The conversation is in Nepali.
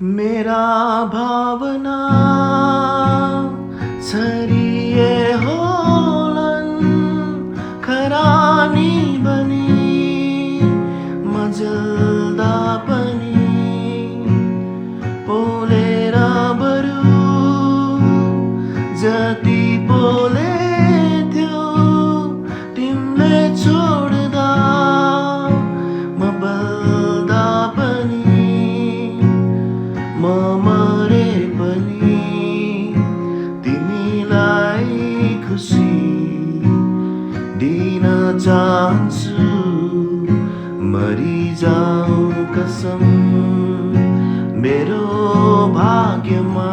मेरा भावना छरिए होलन खरानी बनी मजल्दा पनि पोलेर बरु जति पोले थियो तिमीले छोड्दा म बल्दा पनि म मरे पनि तिमीलाई खुसी दिन चाहन्छु मरिजाऊ कसम मेरो भाग्यमा